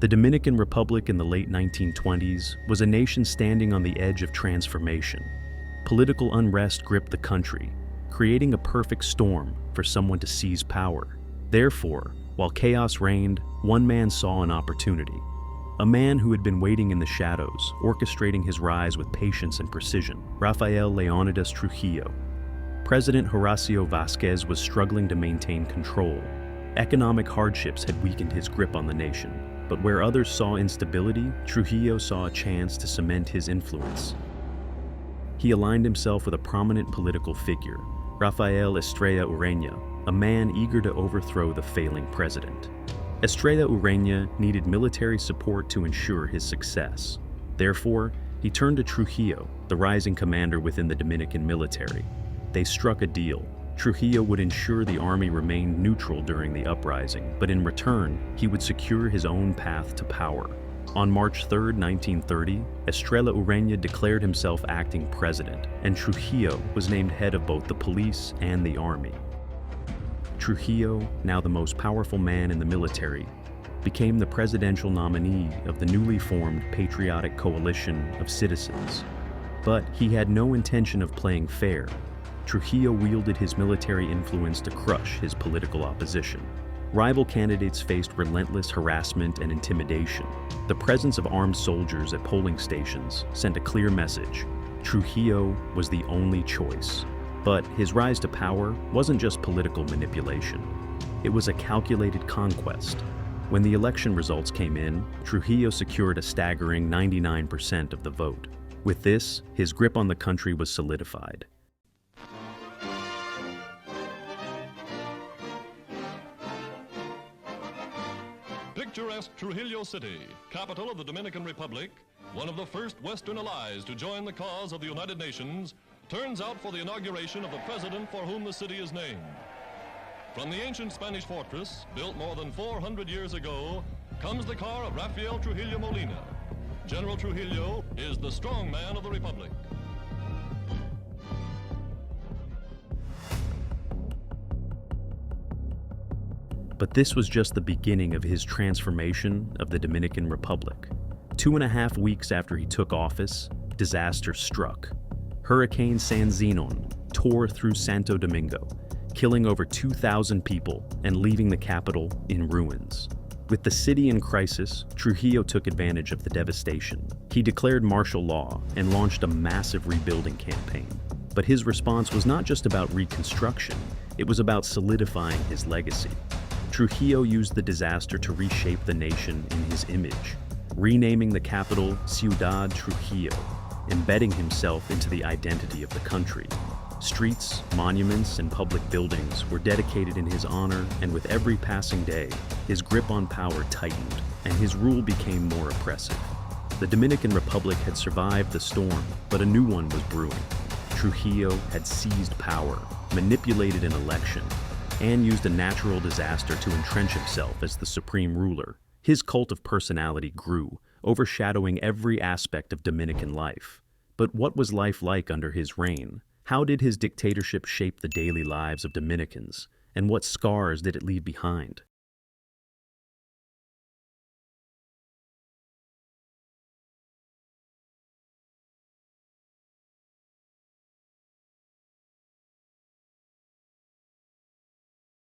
The Dominican Republic in the late 1920s was a nation standing on the edge of transformation. Political unrest gripped the country, creating a perfect storm for someone to seize power. Therefore, while chaos reigned, one man saw an opportunity. A man who had been waiting in the shadows, orchestrating his rise with patience and precision, Rafael Leonidas Trujillo. President Horacio Vásquez was struggling to maintain control. Economic hardships had weakened his grip on the nation, but where others saw instability, Trujillo saw a chance to cement his influence. He aligned himself with a prominent political figure, Rafael Estrella Ureña, a man eager to overthrow the failing president. Estrella Ureña needed military support to ensure his success. Therefore, he turned to Trujillo, the rising commander within the Dominican military. They struck a deal. Trujillo would ensure the army remained neutral during the uprising, but in return, he would secure his own path to power. On March 3, 1930, Estrella Ureña declared himself acting president, and Trujillo was named head of both the police and the army. Trujillo, now the most powerful man in the military, became the presidential nominee of the newly formed Patriotic Coalition of Citizens. But he had no intention of playing fair. Trujillo wielded his military influence to crush his political opposition. Rival candidates faced relentless harassment and intimidation. The presence of armed soldiers at polling stations sent a clear message: Trujillo was the only choice. But his rise to power wasn't just political manipulation. It was a calculated conquest. When the election results came in, Trujillo secured a staggering 99% of the vote. With this, his grip on the country was solidified. Picturesque Trujillo City, capital of the Dominican Republic, one of the first Western allies to join the cause of the United Nations, turns out for the inauguration of the president for whom the city is named. From the ancient Spanish fortress, built more than 400 years ago, comes the car of Rafael Trujillo Molina. General Trujillo is the strong man of the Republic. But this was just the beginning of his transformation of the Dominican Republic. 2.5 weeks after he took office, disaster struck. Hurricane San Zenon tore through Santo Domingo, killing over 2,000 people and leaving the capital in ruins. With the city in crisis, Trujillo took advantage of the devastation. He declared martial law and launched a massive rebuilding campaign. But his response was not just about reconstruction, it was about solidifying his legacy. Trujillo used the disaster to reshape the nation in his image, renaming the capital Ciudad Trujillo, embedding himself into the identity of the country. Streets, monuments, and public buildings were dedicated in his honor, and with every passing day, his grip on power tightened, and his rule became more oppressive. The Dominican Republic had survived the storm, but a new one was brewing. Trujillo had seized power, manipulated an election, and used a natural disaster to entrench himself as the supreme ruler. His cult of personality grew, overshadowing every aspect of Dominican life. But what was life like under his reign? How did his dictatorship shape the daily lives of Dominicans? And what scars did it leave behind?